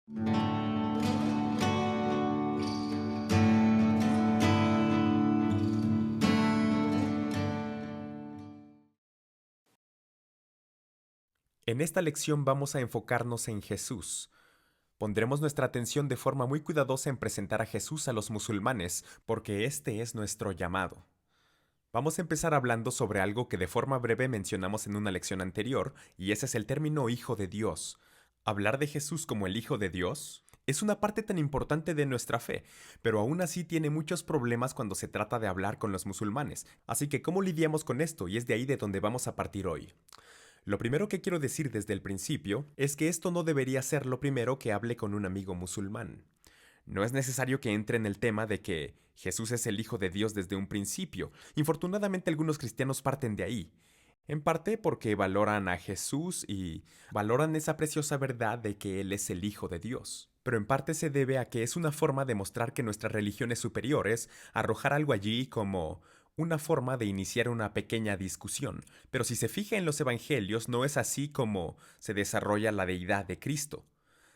En esta lección vamos a enfocarnos en Jesús. Pondremos nuestra atención de forma muy cuidadosa en presentar a Jesús a los musulmanes, porque este es nuestro llamado. Vamos a empezar hablando sobre algo que de forma breve mencionamos en una lección anterior, y ese es el término Hijo de Dios. Hablar de Jesús como el Hijo de Dios es una parte tan importante de nuestra fe, pero aún así tiene muchos problemas cuando se trata de hablar con los musulmanes. Así que, ¿cómo lidiamos con esto? Y es de ahí de donde vamos a partir hoy. Lo primero que quiero decir desde el principio es que esto no debería ser lo primero que hable con un amigo musulmán. No es necesario que entre en el tema de que Jesús es el Hijo de Dios desde un principio. Infortunadamente algunos cristianos parten de ahí. En parte porque valoran a Jesús y valoran esa preciosa verdad de que Él es el Hijo de Dios. Pero en parte se debe a que es una forma de mostrar que nuestra religión es superior, es arrojar algo allí como una forma de iniciar una pequeña discusión. Pero si se fija en los evangelios, no es así como se desarrolla la deidad de Cristo.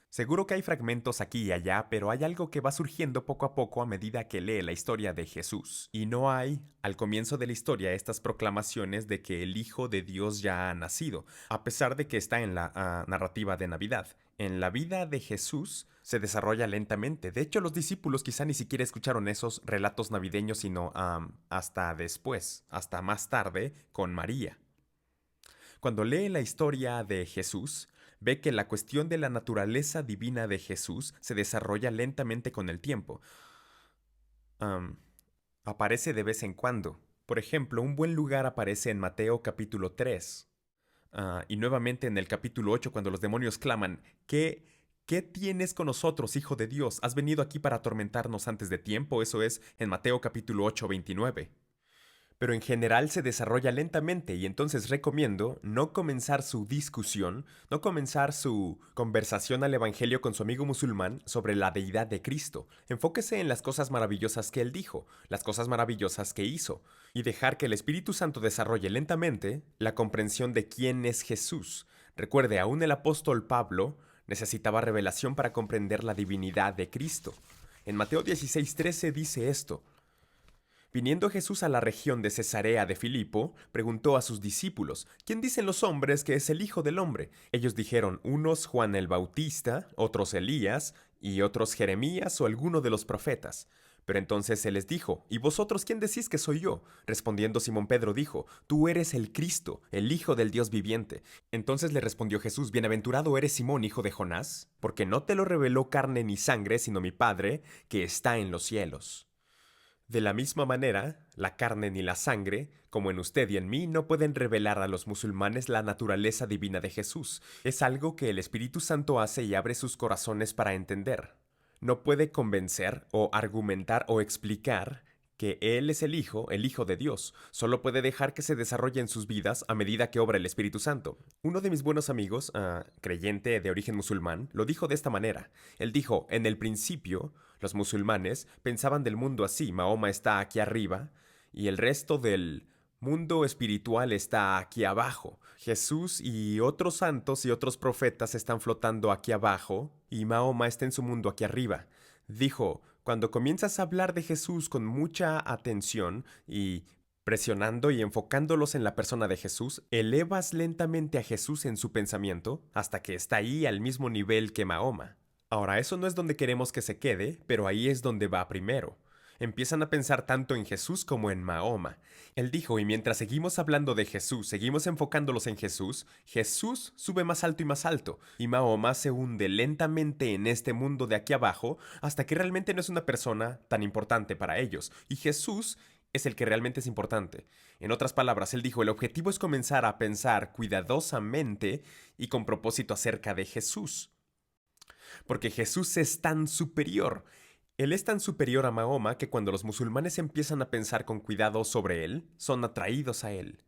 Seguro que hay fragmentos aquí y allá, pero hay algo que va surgiendo poco a poco a medida que lee la historia de Jesús. Y no hay, al comienzo de la historia, estas proclamaciones de que el Hijo de Dios ya ha nacido, a pesar de que está en la narrativa de Navidad. En la vida de Jesús se desarrolla lentamente. De hecho, los discípulos quizá ni siquiera escucharon esos relatos navideños, sino hasta después, hasta más tarde, con María. Cuando lee la historia de Jesús, ve que la cuestión de la naturaleza divina de Jesús se desarrolla lentamente con el tiempo. Am, Aparece de vez en cuando. Por ejemplo, un buen lugar aparece en Mateo capítulo 3. Y nuevamente en el capítulo 8 cuando los demonios claman, ¿qué tienes con nosotros, Hijo de Dios? ¿Has venido aquí para atormentarnos antes de tiempo? Eso es en Mateo capítulo 8, 29. Pero en general se desarrolla lentamente y entonces recomiendo no comenzar su discusión, no comenzar su conversación al Evangelio con su amigo musulmán sobre la deidad de Cristo. Enfóquese en las cosas maravillosas que él dijo, las cosas maravillosas que hizo, y dejar que el Espíritu Santo desarrolle lentamente la comprensión de quién es Jesús. Recuerde, aún el apóstol Pablo necesitaba revelación para comprender la divinidad de Cristo. En Mateo 16:13 dice esto: Viniendo Jesús a la región de Cesarea de Filipo, preguntó a sus discípulos, ¿quién dicen los hombres que es el Hijo del Hombre? Ellos dijeron, unos Juan el Bautista, otros Elías, y otros Jeremías o alguno de los profetas. Pero entonces él les dijo, ¿y vosotros quién decís que soy yo? Respondiendo Simón Pedro dijo, tú eres el Cristo, el Hijo del Dios viviente. Entonces le respondió Jesús, bienaventurado eres Simón, hijo de Jonás, porque no te lo reveló carne ni sangre, sino mi Padre, que está en los cielos. De la misma manera, la carne ni la sangre, como en usted y en mí, no pueden revelar a los musulmanes la naturaleza divina de Jesús. Es algo que el Espíritu Santo hace y abre sus corazones para entender. No puede convencer o argumentar o explicar que Él es el Hijo de Dios. Solo puede dejar que se desarrolle en sus vidas a medida que obra el Espíritu Santo. Uno de mis buenos amigos, creyente de origen musulmán, lo dijo de esta manera. Él dijo, en el principio, los musulmanes pensaban del mundo así, Mahoma está aquí arriba y el resto del mundo espiritual está aquí abajo. Jesús y otros santos y otros profetas están flotando aquí abajo y Mahoma está en su mundo aquí arriba. Dijo, cuando comienzas a hablar de Jesús con mucha atención y presionando y enfocándolos en la persona de Jesús, elevas lentamente a Jesús en su pensamiento hasta que está ahí al mismo nivel que Mahoma. Ahora, eso no es donde queremos que se quede, pero ahí es donde va primero. Empiezan a pensar tanto en Jesús como en Mahoma. Él dijo, y mientras seguimos hablando de Jesús, seguimos enfocándolos en Jesús, Jesús sube más alto y Mahoma se hunde lentamente en este mundo de aquí abajo hasta que realmente no es una persona tan importante para ellos, y Jesús es el que realmente es importante. En otras palabras, él dijo, el objetivo es comenzar a pensar cuidadosamente y con propósito acerca de Jesús. Porque Jesús es tan superior. Él es tan superior a Mahoma que cuando los musulmanes empiezan a pensar con cuidado sobre él, son atraídos a él.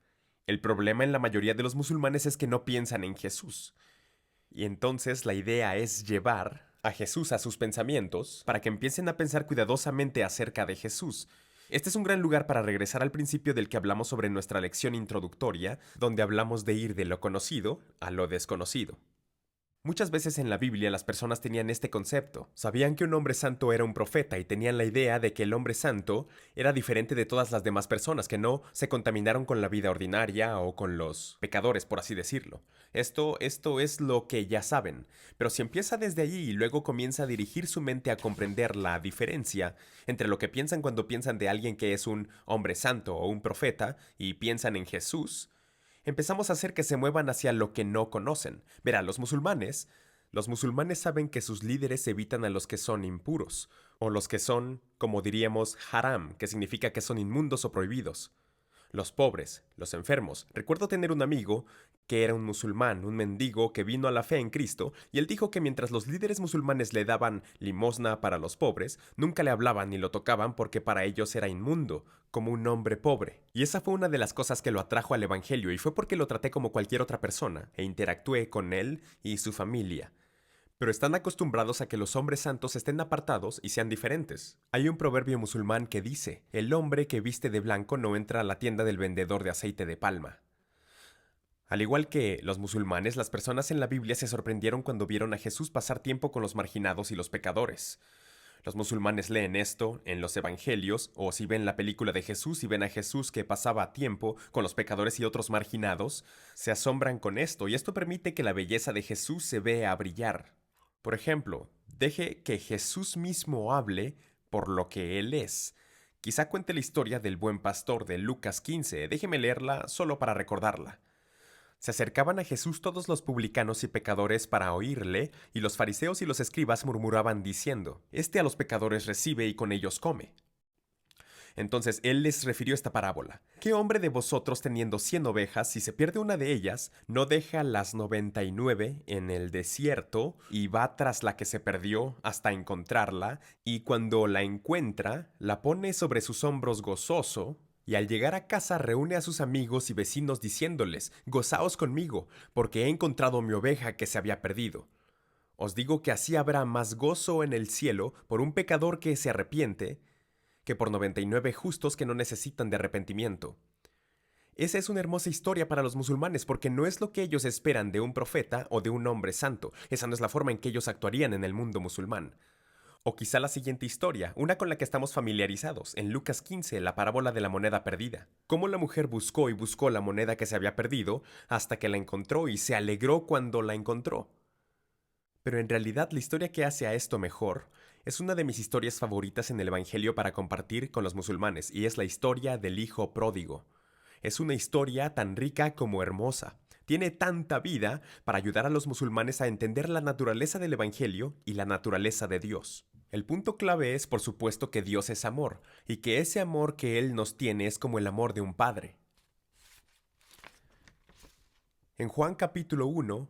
El problema en la mayoría de los musulmanes es que no piensan en Jesús. Y entonces la idea es llevar a Jesús a sus pensamientos para que empiecen a pensar cuidadosamente acerca de Jesús. Este es un gran lugar para regresar al principio del que hablamos sobre nuestra lección introductoria, donde hablamos de ir de lo conocido a lo desconocido. Muchas veces en la Biblia las personas tenían este concepto. Sabían que un hombre santo era un profeta y tenían la idea de que el hombre santo era diferente de todas las demás personas, que no se contaminaron con la vida ordinaria o con los pecadores, por así decirlo. Esto es lo que ya saben. Pero si empieza desde allí y luego comienza a dirigir su mente a comprender la diferencia entre lo que piensan cuando piensan de alguien que es un hombre santo o un profeta y piensan en Jesús, empezamos a hacer que se muevan hacia lo que no conocen. Verá, los musulmanes saben que sus líderes evitan a los que son impuros, o los que son, como diríamos, haram, que significa que son inmundos o prohibidos. Los pobres, los enfermos. Recuerdo tener un amigo que era un musulmán, un mendigo que vino a la fe en Cristo, y él dijo que mientras los líderes musulmanes le daban limosna para los pobres, nunca le hablaban ni lo tocaban porque para ellos era inmundo, como un hombre pobre. Y esa fue una de las cosas que lo atrajo al Evangelio, y fue porque lo traté como cualquier otra persona, e interactué con él y su familia. Pero están acostumbrados a que los hombres santos estén apartados y sean diferentes. Hay un proverbio musulmán que dice, el hombre que viste de blanco no entra a la tienda del vendedor de aceite de palma. Al igual que los musulmanes, las personas en la Biblia se sorprendieron cuando vieron a Jesús pasar tiempo con los marginados y los pecadores. Los musulmanes leen esto en los evangelios, o si ven la película de Jesús y ven a Jesús que pasaba tiempo con los pecadores y otros marginados, se asombran con esto, y esto permite que la belleza de Jesús se vea brillar. Por ejemplo, deje que Jesús mismo hable por lo que Él es. Quizá cuente la historia del buen pastor de Lucas 15, déjeme leerla solo para recordarla. Se acercaban a Jesús todos los publicanos y pecadores para oírle, y los fariseos y los escribas murmuraban diciendo, Este a los pecadores recibe y con ellos come. Entonces él les refirió esta parábola. ¿Qué hombre de vosotros teniendo 100 ovejas, si se pierde una de ellas, no deja las 99 en el desierto y va tras la que se perdió hasta encontrarla, y cuando la encuentra, la pone sobre sus hombros gozoso, y al llegar a casa reúne a sus amigos y vecinos diciéndoles, Gozaos conmigo, porque he encontrado mi oveja que se había perdido? Os digo que así habrá más gozo en el cielo por un pecador que se arrepiente, que por 99 justos que no necesitan de arrepentimiento. Esa es una hermosa historia para los musulmanes porque no es lo que ellos esperan de un profeta o de un hombre santo. Esa no es la forma en que ellos actuarían en el mundo musulmán. O quizá la siguiente historia, una con la que estamos familiarizados, en Lucas 15, la parábola de la moneda perdida. Cómo la mujer buscó y buscó la moneda que se había perdido hasta que la encontró y se alegró cuando la encontró. Pero en realidad la historia que hace a esto mejor es una de mis historias favoritas en el Evangelio para compartir con los musulmanes, y es la historia del hijo pródigo. Es una historia tan rica como hermosa. Tiene tanta vida para ayudar a los musulmanes a entender la naturaleza del Evangelio y la naturaleza de Dios. El punto clave es, por supuesto, que Dios es amor, y que ese amor que Él nos tiene es como el amor de un padre. En Juan capítulo 1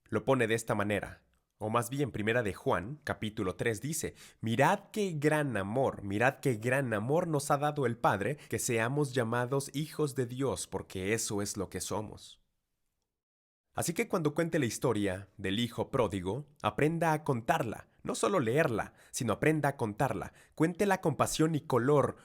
lo pone de esta manera. O más bien, primera de Juan, capítulo 3 dice, mirad qué gran amor nos ha dado el Padre, que seamos llamados hijos de Dios, porque eso es lo que somos. Así que cuando cuente la historia del hijo pródigo, aprenda a contarla, no solo leerla, sino aprenda a contarla, cuéntela con pasión y color,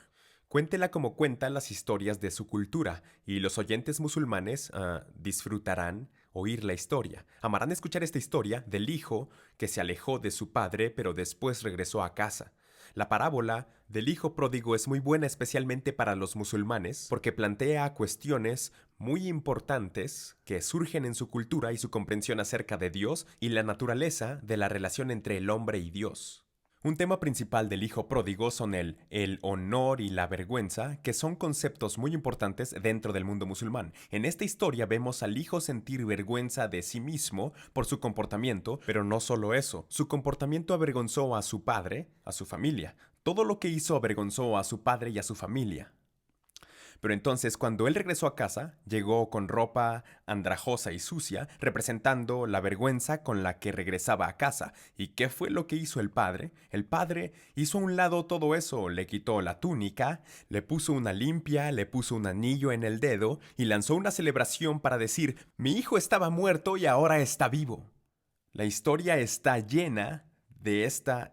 cuéntela como cuentan las historias de su cultura, y los oyentes musulmanes disfrutarán oír la historia. Amarán escuchar esta historia del hijo que se alejó de su padre, pero después regresó a casa. La parábola del hijo pródigo es muy buena especialmente para los musulmanes porque plantea cuestiones muy importantes que surgen en su cultura y su comprensión acerca de Dios y la naturaleza de la relación entre el hombre y Dios. Un tema principal del hijo pródigo son el honor y la vergüenza, que son conceptos muy importantes dentro del mundo musulmán. En esta historia vemos al hijo sentir vergüenza de sí mismo por su comportamiento, pero no solo eso, su comportamiento avergonzó a su padre, a su familia. Todo lo que hizo avergonzó a su padre y a su familia. Pero entonces, cuando él regresó a casa, llegó con ropa andrajosa y sucia, representando la vergüenza con la que regresaba a casa. ¿Y qué fue lo que hizo el padre? El padre hizo a un lado todo eso, le quitó la túnica, le puso una limpia, le puso un anillo en el dedo y lanzó una celebración para decir, mi hijo estaba muerto y ahora está vivo. La historia está llena de esta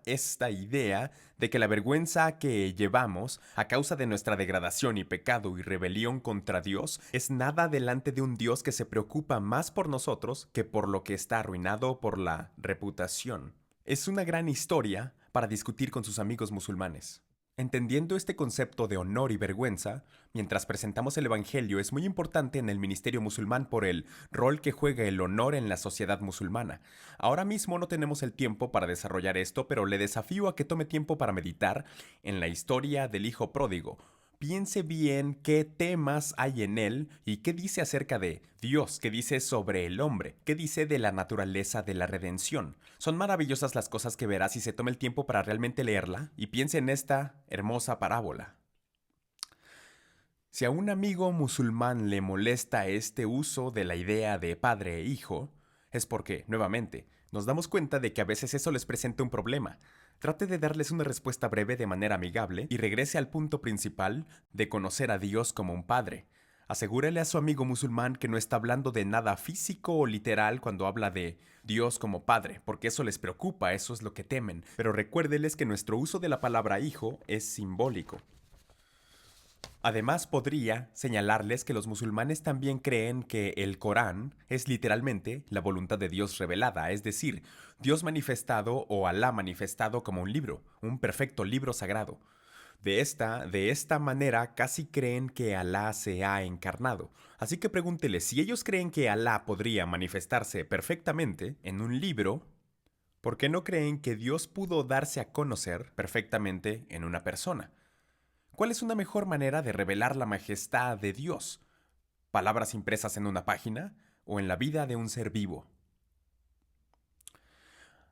idea de que la vergüenza que llevamos a causa de nuestra degradación y pecado y rebelión contra Dios es nada delante de un Dios que se preocupa más por nosotros que por lo que está arruinado por la reputación. Es una gran historia para discutir con sus amigos musulmanes. Entendiendo este concepto de honor y vergüenza, mientras presentamos el Evangelio es muy importante en el ministerio musulmán por el rol que juega el honor en la sociedad musulmana. Ahora mismo no tenemos el tiempo para desarrollar esto, pero le desafío a que tome tiempo para meditar en la historia del hijo pródigo. Piense bien qué temas hay en él y qué dice acerca de Dios, qué dice sobre el hombre, qué dice de la naturaleza de la redención. Son maravillosas las cosas que verá si se toma el tiempo para realmente leerla y piense en esta hermosa parábola. Si a un amigo musulmán le molesta este uso de la idea de padre e hijo, es porque, nuevamente, nos damos cuenta de que a veces eso les presenta un problema. Trate de darles una respuesta breve de manera amigable y regrese al punto principal de conocer a Dios como un padre. Asegúrele a su amigo musulmán que no está hablando de nada físico o literal cuando habla de Dios como padre, porque eso les preocupa, eso es lo que temen. Pero recuérdeles que nuestro uso de la palabra hijo es simbólico. Además, podría señalarles que los musulmanes también creen que el Corán es literalmente la voluntad de Dios revelada, es decir, Dios manifestado o Alá manifestado como un libro, un perfecto libro sagrado. De esta manera casi creen que Alá se ha encarnado. Así que pregúntele, si ellos creen que Alá podría manifestarse perfectamente en un libro, ¿por qué no creen que Dios pudo darse a conocer perfectamente en una persona? ¿Cuál es una mejor manera de revelar la majestad de Dios? ¿Palabras impresas en una página o en la vida de un ser vivo?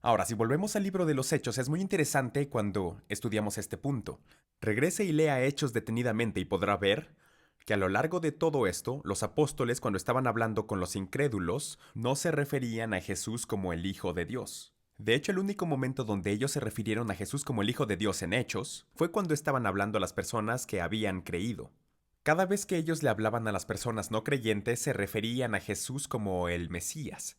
Ahora, si volvemos al libro de los Hechos, es muy interesante cuando estudiamos este punto. Regrese y lea Hechos detenidamente y podrá ver que a lo largo de todo esto, los apóstoles, cuando estaban hablando con los incrédulos, no se referían a Jesús como el Hijo de Dios. De hecho, el único momento donde ellos se refirieron a Jesús como el Hijo de Dios en Hechos fue cuando estaban hablando a las personas que habían creído. Cada vez que ellos le hablaban a las personas no creyentes, se referían a Jesús como el Mesías.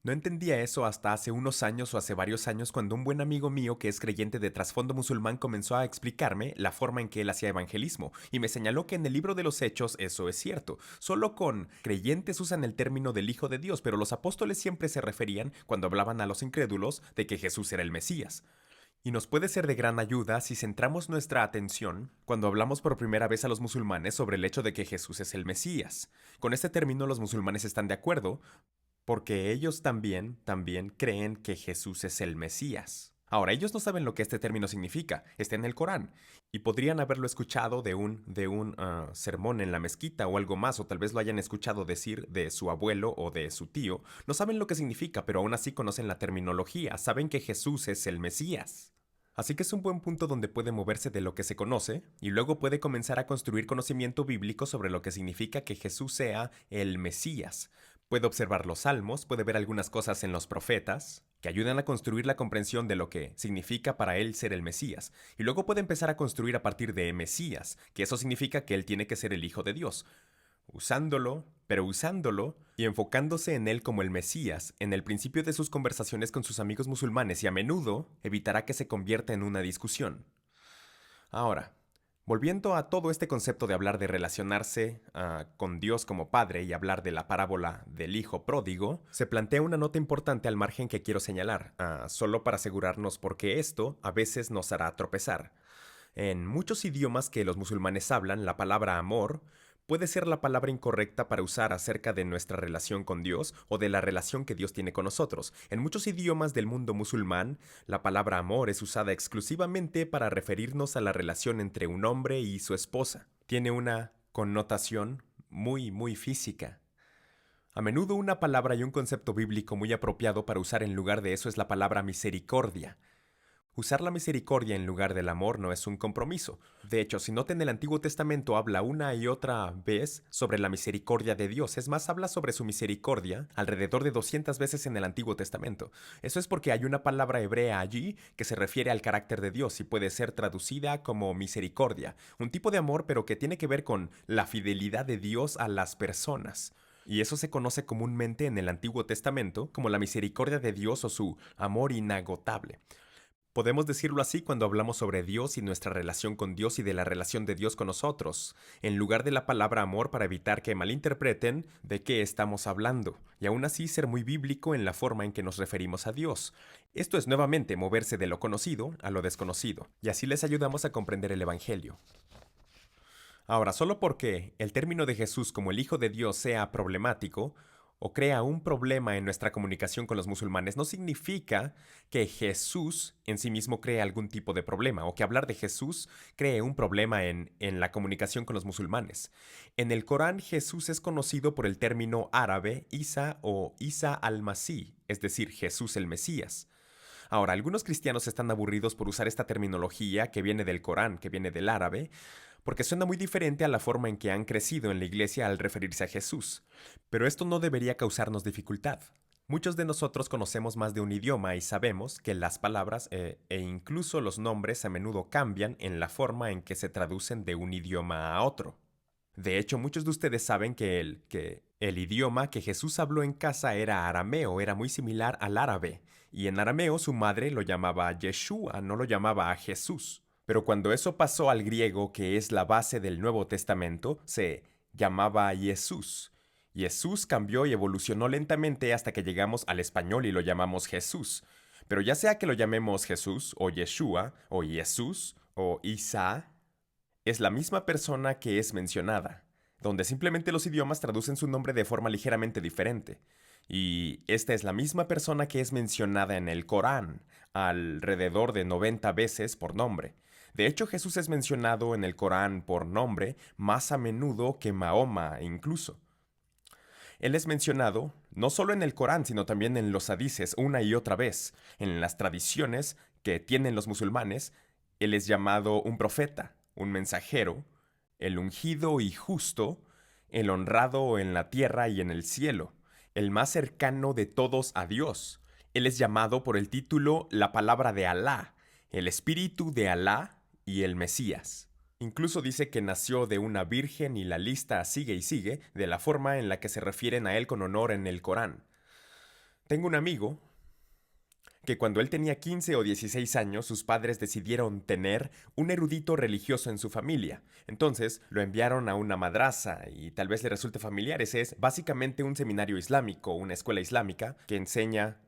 No entendía eso hasta hace unos años o hace varios años cuando un buen amigo mío que es creyente de trasfondo musulmán comenzó a explicarme la forma en que él hacía evangelismo y me señaló que en el libro de los Hechos eso es cierto. Solo con creyentes usan el término del Hijo de Dios, pero los apóstoles siempre se referían, cuando hablaban a los incrédulos, de que Jesús era el Mesías. Y nos puede ser de gran ayuda si centramos nuestra atención cuando hablamos por primera vez a los musulmanes sobre el hecho de que Jesús es el Mesías. Con este término los musulmanes están de acuerdo, porque ellos también creen que Jesús es el Mesías. Ahora, ellos no saben lo que este término significa, está en el Corán, y podrían haberlo escuchado de un sermón en la mezquita o algo más, o tal vez lo hayan escuchado decir de su abuelo o de su tío. No saben lo que significa, pero aún así conocen la terminología, saben que Jesús es el Mesías. Así que es un buen punto donde puede moverse de lo que se conoce y luego puede comenzar a construir conocimiento bíblico sobre lo que significa que Jesús sea el Mesías. Puede observar los salmos, puede ver algunas cosas en los profetas que ayudan a construir la comprensión de lo que significa para él ser el Mesías. Y luego puede empezar a construir a partir de Mesías, que eso significa que él tiene que ser el Hijo de Dios. Usándolo y enfocándose en él como el Mesías en el principio de sus conversaciones con sus amigos musulmanes y a menudo evitará que se convierta en una discusión. Ahora, volviendo a todo este concepto de hablar de relacionarse con Dios como Padre y hablar de la parábola del Hijo Pródigo, se plantea una nota importante al margen que quiero señalar, solo para asegurarnos porque esto a veces nos hará tropezar. En muchos idiomas que los musulmanes hablan, la palabra amor puede ser la palabra incorrecta para usar acerca de nuestra relación con Dios o de la relación que Dios tiene con nosotros. En muchos idiomas del mundo musulmán, la palabra amor es usada exclusivamente para referirnos a la relación entre un hombre y su esposa. Tiene una connotación muy física. A menudo una palabra y un concepto bíblico muy apropiado para usar en lugar de eso es la palabra misericordia. Usar la misericordia en lugar del amor no es un compromiso. De hecho, si nota en el Antiguo Testamento habla una y otra vez sobre la misericordia de Dios. Es más, habla sobre su misericordia alrededor de 200 veces en el Antiguo Testamento. Eso es porque hay una palabra hebrea allí que se refiere al carácter de Dios y puede ser traducida como misericordia. Un tipo de amor pero que tiene que ver con la fidelidad de Dios a las personas. Y eso se conoce comúnmente en el Antiguo Testamento como la misericordia de Dios o su amor inagotable. Podemos decirlo así cuando hablamos sobre Dios y nuestra relación con Dios y de la relación de Dios con nosotros, en lugar de la palabra amor para evitar que malinterpreten de qué estamos hablando, y aún así ser muy bíblico en la forma en que nos referimos a Dios. Esto es nuevamente moverse de lo conocido a lo desconocido, y así les ayudamos a comprender el Evangelio. Ahora, solo porque el término de Jesús como el Hijo de Dios sea problemático, o crea un problema en nuestra comunicación con los musulmanes, no significa que Jesús en sí mismo cree algún tipo de problema o que hablar de Jesús cree un problema en la comunicación con los musulmanes. En el Corán, Jesús es conocido por el término árabe Isa o Isa al-Masih, es decir, Jesús el Mesías. Ahora, algunos cristianos están aburridos por usar esta terminología que viene del Corán, que viene del árabe, porque suena muy diferente a la forma en que han crecido en la iglesia al referirse a Jesús. Pero esto no debería causarnos dificultad. Muchos de nosotros conocemos más de un idioma y sabemos que las palabras e incluso los nombres a menudo cambian en la forma en que se traducen de un idioma a otro. De hecho, muchos de ustedes saben que el idioma que Jesús habló en casa era arameo, era muy similar al árabe, y en arameo su madre lo llamaba Yeshua, no lo llamaba a Jesús. Pero cuando eso pasó al griego, que es la base del Nuevo Testamento, se llamaba Jesús. Jesús cambió y evolucionó lentamente hasta que llegamos al español y lo llamamos Jesús. Pero ya sea que lo llamemos Jesús, o Yeshua, o Jesús, o Isa, es la misma persona que es mencionada, donde simplemente los idiomas traducen su nombre de forma ligeramente diferente. Y esta es la misma persona que es mencionada en el Corán, alrededor de 90 veces por nombre. De hecho, Jesús es mencionado en el Corán por nombre más a menudo que Mahoma incluso. Él es mencionado no solo en el Corán, sino también en los hadices una y otra vez. En las tradiciones que tienen los musulmanes, él es llamado un profeta, un mensajero, el ungido y justo, el honrado en la tierra y en el cielo, el más cercano de todos a Dios. Él es llamado por el título la palabra de Alá, el espíritu de Alá y el Mesías. Incluso dice que nació de una virgen y la lista sigue y sigue de la forma en la que se refieren a él con honor en el Corán. Tengo un amigo que cuando él tenía 15 o 16 años, sus padres decidieron tener un erudito religioso en su familia. Entonces lo enviaron a una madrasa y tal vez le resulte familiar. Ese es básicamente un seminario islámico, una escuela islámica que enseña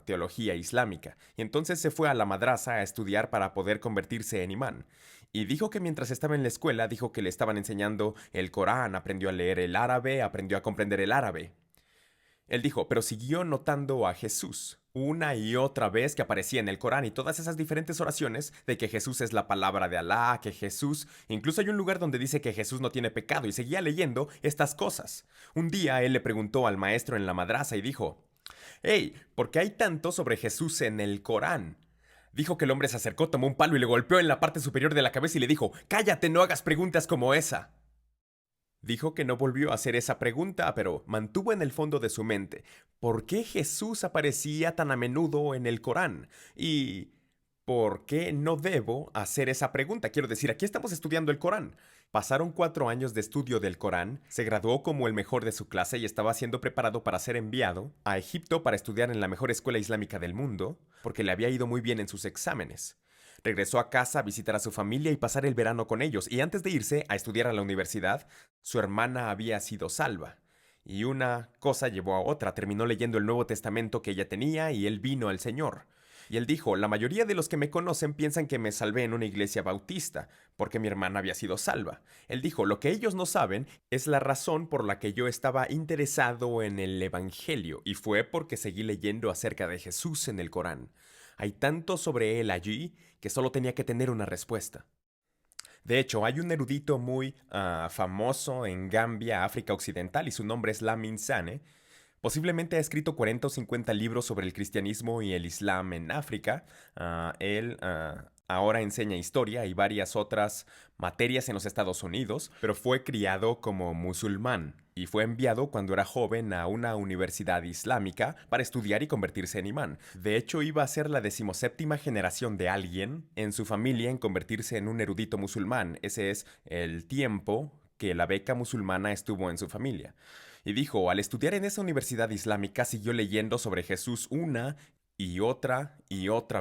teología islámica. Y entonces se fue a la madrasa a estudiar para poder convertirse en imán. Y dijo que mientras estaba en la escuela, dijo que le estaban enseñando el Corán, aprendió a leer el árabe, aprendió a comprender el árabe. Él dijo, pero siguió notando a Jesús una y otra vez que aparecía en el Corán y todas esas diferentes oraciones de que Jesús es la palabra de Alá, que Jesús, incluso hay un lugar donde dice que Jesús no tiene pecado y seguía leyendo estas cosas. Un día él le preguntó al maestro en la madrasa y dijo, hey, ¿por qué hay tanto sobre Jesús en el Corán? Dijo que el hombre se acercó, tomó un palo y le golpeó en la parte superior de la cabeza y le dijo, cállate, no hagas preguntas como esa. Dijo que no volvió a hacer esa pregunta, pero mantuvo en el fondo de su mente por qué Jesús aparecía tan a menudo en el Corán y por qué no debo hacer esa pregunta. Quiero decir, aquí estamos estudiando el Corán. Pasaron 4 años de estudio del Corán, se graduó como el mejor de su clase y estaba siendo preparado para ser enviado a Egipto para estudiar en la mejor escuela islámica del mundo, porque le había ido muy bien en sus exámenes. Regresó a casa a visitar a su familia y pasar el verano con ellos, y antes de irse a estudiar a la universidad, su hermana había sido salva. Y una cosa llevó a otra, terminó leyendo el Nuevo Testamento que ella tenía y él vino al Señor. Y él dijo, la mayoría de los que me conocen piensan que me salvé en una iglesia bautista, porque mi hermana había sido salva. Él dijo, lo que ellos no saben es la razón por la que yo estaba interesado en el Evangelio, y fue porque seguí leyendo acerca de Jesús en el Corán. Hay tanto sobre él allí que solo tenía que tener una respuesta. De hecho, hay un erudito muy famoso en Gambia, África Occidental, y su nombre es Lamin Sane. Posiblemente ha escrito 40 o 50 libros sobre el cristianismo y el islam en África. Él ahora enseña historia y varias otras materias en los Estados Unidos, pero fue criado como musulmán y fue enviado cuando era joven a una universidad islámica para estudiar y convertirse en imán. De hecho, iba a ser la 17ª generación de alguien en su familia en convertirse en un erudito musulmán. Ese es el tiempo que la beca musulmana estuvo en su familia. Y dijo, al estudiar en esa universidad islámica siguió leyendo sobre Jesús una y otra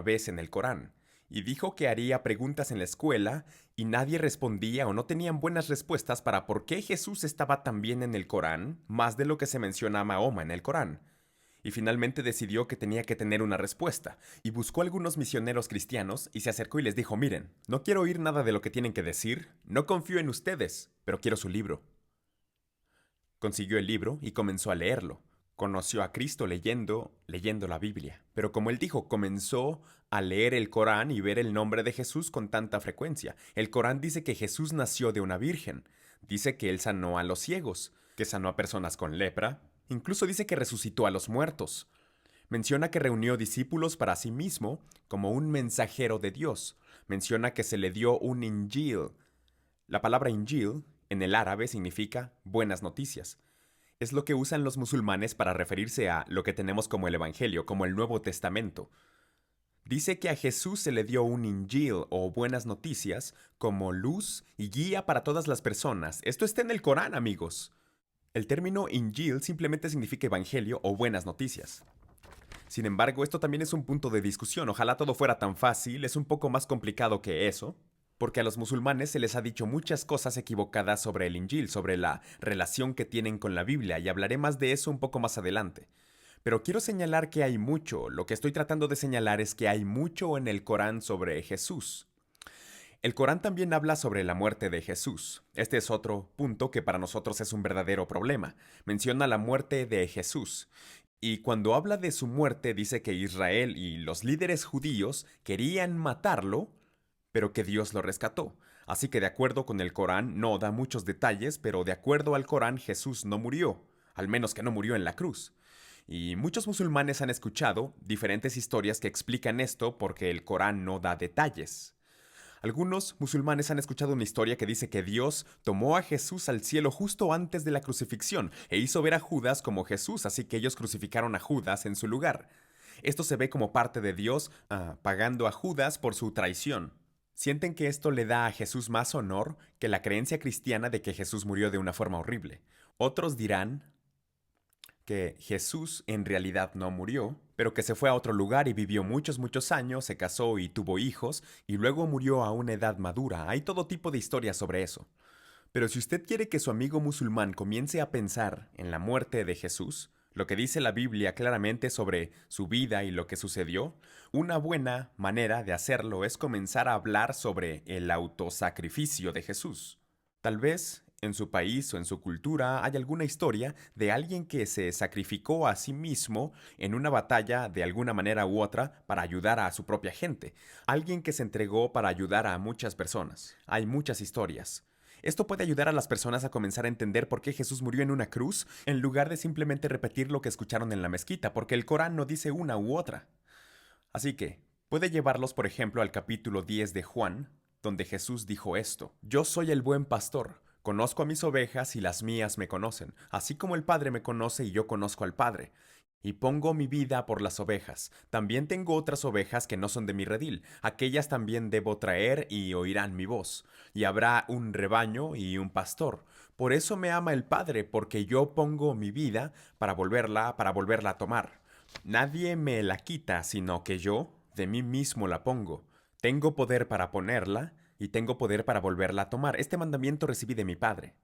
vez en el Corán. y dijo que haría preguntas en la escuela y nadie respondía o no tenían buenas respuestas para por qué Jesús estaba también en el Corán, más de lo que se menciona a Mahoma en el Corán. Y finalmente decidió que tenía que tener una respuesta, y buscó a algunos misioneros cristianos y se acercó y les dijo, miren, no quiero oír nada de lo que tienen que decir, no confío en ustedes, pero quiero su libro. Consiguió el libro y comenzó a leerlo. Conoció a Cristo leyendo la Biblia. Pero como él dijo, comenzó a leer el Corán y ver el nombre de Jesús con tanta frecuencia. El Corán dice que Jesús nació de una virgen. Dice que él sanó a los ciegos, que sanó a personas con lepra. Incluso dice que resucitó a los muertos. Menciona que reunió discípulos para sí mismo como un mensajero de Dios. Menciona que se le dio un Injil. La palabra Injil en el árabe significa buenas noticias. Es lo que usan los musulmanes para referirse a lo que tenemos como el Evangelio, como el Nuevo Testamento. Dice que a Jesús se le dio un Injil o buenas noticias como luz y guía para todas las personas. Esto está en el Corán, amigos. El término Injil simplemente significa Evangelio o buenas noticias. Sin embargo, esto también es un punto de discusión. Ojalá todo fuera tan fácil, es un poco más complicado que eso. Porque a los musulmanes se les ha dicho muchas cosas equivocadas sobre el Injil, sobre la relación que tienen con la Biblia, y hablaré más de eso un poco más adelante. Pero quiero señalar que hay mucho, lo que estoy tratando de señalar es que hay mucho en el Corán sobre Jesús. El Corán también habla sobre la muerte de Jesús. Este es otro punto que para nosotros es un verdadero problema. Menciona la muerte de Jesús. Y cuando habla de su muerte dice que Israel y los líderes judíos querían matarlo, pero que Dios lo rescató. Así que de acuerdo con el Corán no da muchos detalles, pero de acuerdo al Corán Jesús no murió, al menos que no murió en la cruz. Y muchos musulmanes han escuchado diferentes historias que explican esto porque el Corán no da detalles. Algunos musulmanes han escuchado una historia que dice que Dios tomó a Jesús al cielo justo antes de la crucifixión e hizo ver a Judas como Jesús, así que ellos crucificaron a Judas en su lugar. Esto se ve como parte de Dios pagando a Judas por su traición. Sienten que esto le da a Jesús más honor que la creencia cristiana de que Jesús murió de una forma horrible. Otros dirán que Jesús en realidad no murió, pero que se fue a otro lugar y vivió muchos años, se casó y tuvo hijos, y luego murió a una edad madura. Hay todo tipo de historias sobre eso. Pero si usted quiere que su amigo musulmán comience a pensar en la muerte de Jesús, lo que dice la Biblia claramente sobre su vida y lo que sucedió, una buena manera de hacerlo es comenzar a hablar sobre el autosacrificio de Jesús. Tal vez en su país o en su cultura hay alguna historia de alguien que se sacrificó a sí mismo en una batalla de alguna manera u otra para ayudar a su propia gente. Alguien que se entregó para ayudar a muchas personas. Hay muchas historias. Esto puede ayudar a las personas a comenzar a entender por qué Jesús murió en una cruz en lugar de simplemente repetir lo que escucharon en la mezquita, porque el Corán no dice una u otra. Así que, puede llevarlos por ejemplo al capítulo 10 de Juan, donde Jesús dijo esto: Yo soy el buen pastor, conozco a mis ovejas y las mías me conocen, así como el Padre me conoce y yo conozco al Padre. Y pongo mi vida por las ovejas. También tengo otras ovejas que no son de mi redil. Aquellas también debo traer y oirán mi voz. Y habrá un rebaño y un pastor. Por eso me ama el Padre, porque yo pongo mi vida para volverla a tomar. Nadie me la quita, sino que yo de mí mismo la pongo. Tengo poder para ponerla y tengo poder para volverla a tomar. Este mandamiento recibí de mi Padre.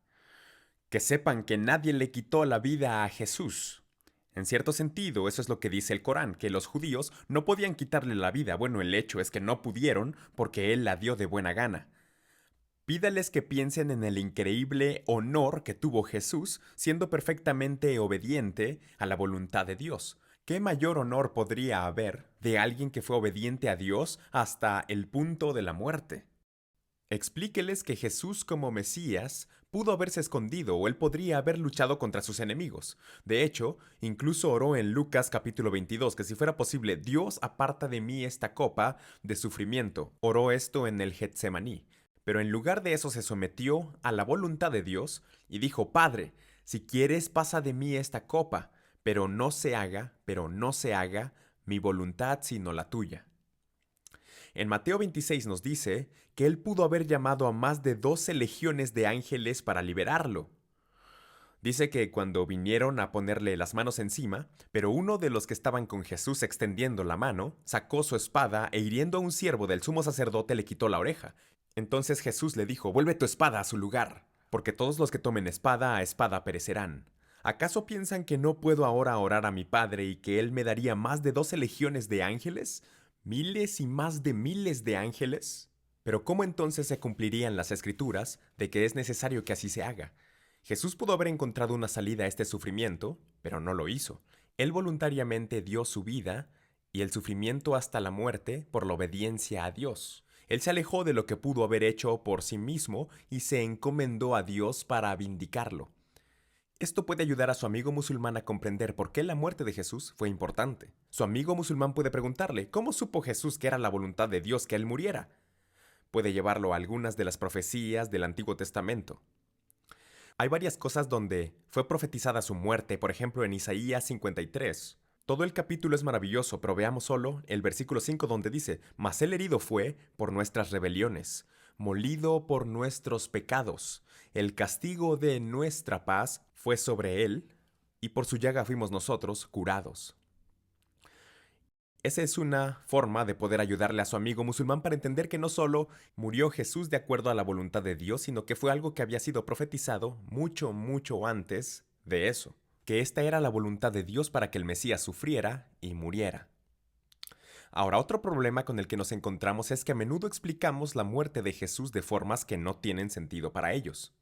Que sepan que nadie le quitó la vida a Jesús. En cierto sentido, eso es lo que dice el Corán, que los judíos no podían quitarle la vida. Bueno, el hecho es que no pudieron porque Él la dio de buena gana. Pídales que piensen en el increíble honor que tuvo Jesús siendo perfectamente obediente a la voluntad de Dios. ¿Qué mayor honor podría haber de alguien que fue obediente a Dios hasta el punto de la muerte? Explíqueles que Jesús como Mesías pudo haberse escondido o él podría haber luchado contra sus enemigos. De hecho, incluso oró en Lucas capítulo 22 que si fuera posible, Dios aparta de mí esta copa de sufrimiento. Oró esto en el Getsemaní. Pero en lugar de eso se sometió a la voluntad de Dios y dijo: Padre, si quieres pasa de mí esta copa, pero no se haga mi voluntad sino la tuya. En Mateo 26 nos dice que él pudo haber llamado a más de 12 legiones de ángeles para liberarlo. Dice que cuando vinieron a ponerle las manos encima, pero uno de los que estaban con Jesús extendiendo la mano, sacó su espada e hiriendo a un siervo del sumo sacerdote le quitó la oreja. Entonces Jesús le dijo, vuelve tu espada a su lugar, porque todos los que tomen espada a espada perecerán. ¿Acaso piensan que no puedo ahora orar a mi Padre y que Él me daría más de 12 legiones de ángeles? ¿Miles y más de miles de ángeles? Pero ¿cómo entonces se cumplirían las escrituras de que es necesario que así se haga? Jesús pudo haber encontrado una salida a este sufrimiento, pero no lo hizo. Él voluntariamente dio su vida y el sufrimiento hasta la muerte por la obediencia a Dios. Él se alejó de lo que pudo haber hecho por sí mismo y se encomendó a Dios para vindicarlo. Esto puede ayudar a su amigo musulmán a comprender por qué la muerte de Jesús fue importante. Su amigo musulmán puede preguntarle, ¿cómo supo Jesús que era la voluntad de Dios que él muriera? Puede llevarlo a algunas de las profecías del Antiguo Testamento. Hay varias cosas donde fue profetizada su muerte, por ejemplo en Isaías 53. Todo el capítulo es maravilloso, pero veamos solo el versículo 5 donde dice, mas él herido fue por nuestras rebeliones, molido por nuestros pecados. El castigo de nuestra paz fue sobre él, y por su llaga fuimos nosotros curados. Esa es una forma de poder ayudarle a su amigo musulmán para entender que no solo murió Jesús de acuerdo a la voluntad de Dios, sino que fue algo que había sido profetizado mucho, mucho antes de eso. Que esta era la voluntad de Dios para que el Mesías sufriera y muriera. Ahora, otro problema con el que nos encontramos es que a menudo explicamos la muerte de Jesús de formas que no tienen sentido para ellos.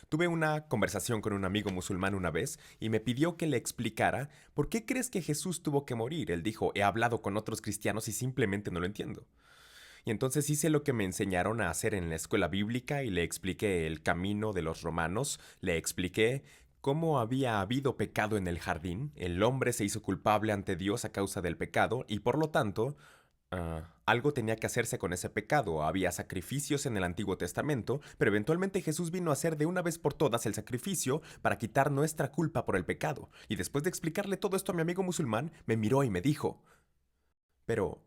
Tuve una conversación con un amigo musulmán una vez y me pidió que le explicara por qué crees que Jesús tuvo que morir. Él dijo, he hablado con otros cristianos y simplemente no lo entiendo. Y entonces hice lo que me enseñaron a hacer en la escuela bíblica y le expliqué el camino de los romanos, le expliqué cómo había habido pecado en el jardín, el hombre se hizo culpable ante Dios a causa del pecado y por lo tanto algo tenía que hacerse con ese pecado. Había sacrificios en el Antiguo Testamento, pero eventualmente Jesús vino a hacer de una vez por todas el sacrificio para quitar nuestra culpa por el pecado. Y después de explicarle todo esto a mi amigo musulmán, me miró y me dijo, pero,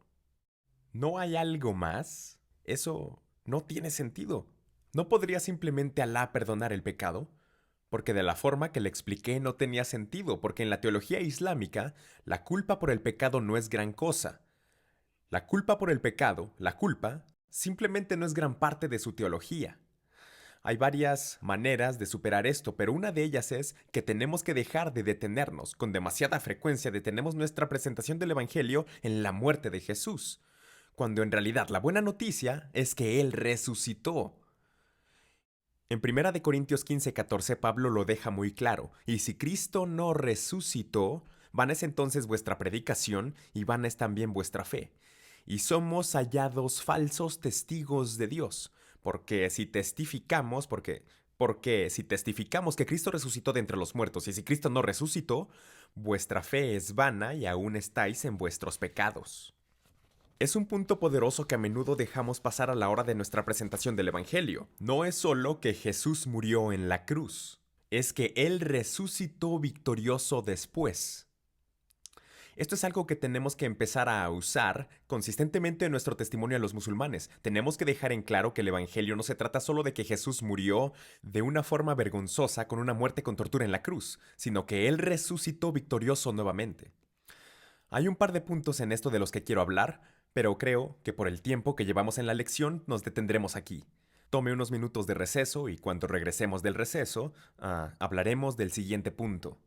¿no hay algo más? Eso no tiene sentido. ¿No podría simplemente Alá perdonar el pecado? Porque de la forma que le expliqué no tenía sentido, porque en la teología islámica, la culpa por el pecado no es gran cosa. La culpa por el pecado, la culpa, simplemente no es gran parte de su teología. Hay varias maneras de superar esto, pero una de ellas es que tenemos que dejar de detenernos. Con demasiada frecuencia detenemos nuestra presentación del Evangelio en la muerte de Jesús, cuando en realidad la buena noticia es que Él resucitó. En 1 Corintios 15:14 Pablo lo deja muy claro, y si Cristo no resucitó, vana es entonces vuestra predicación y vana es también vuestra fe. Y somos hallados falsos testigos de Dios, porque si testificamos, porque si testificamos que Cristo resucitó de entre los muertos y si Cristo no resucitó, vuestra fe es vana y aún estáis en vuestros pecados. Es un punto poderoso que a menudo dejamos pasar a la hora de nuestra presentación del Evangelio. No es solo que Jesús murió en la cruz, es que Él resucitó victorioso después. Esto es algo que tenemos que empezar a usar consistentemente en nuestro testimonio a los musulmanes. Tenemos que dejar en claro que el Evangelio no se trata solo de que Jesús murió de una forma vergonzosa con una muerte con tortura en la cruz, sino que Él resucitó victorioso nuevamente. Hay un par de puntos en esto de los que quiero hablar, pero creo que por el tiempo que llevamos en la lección nos detendremos aquí. Tome unos minutos de receso y cuando regresemos del receso, hablaremos del siguiente punto.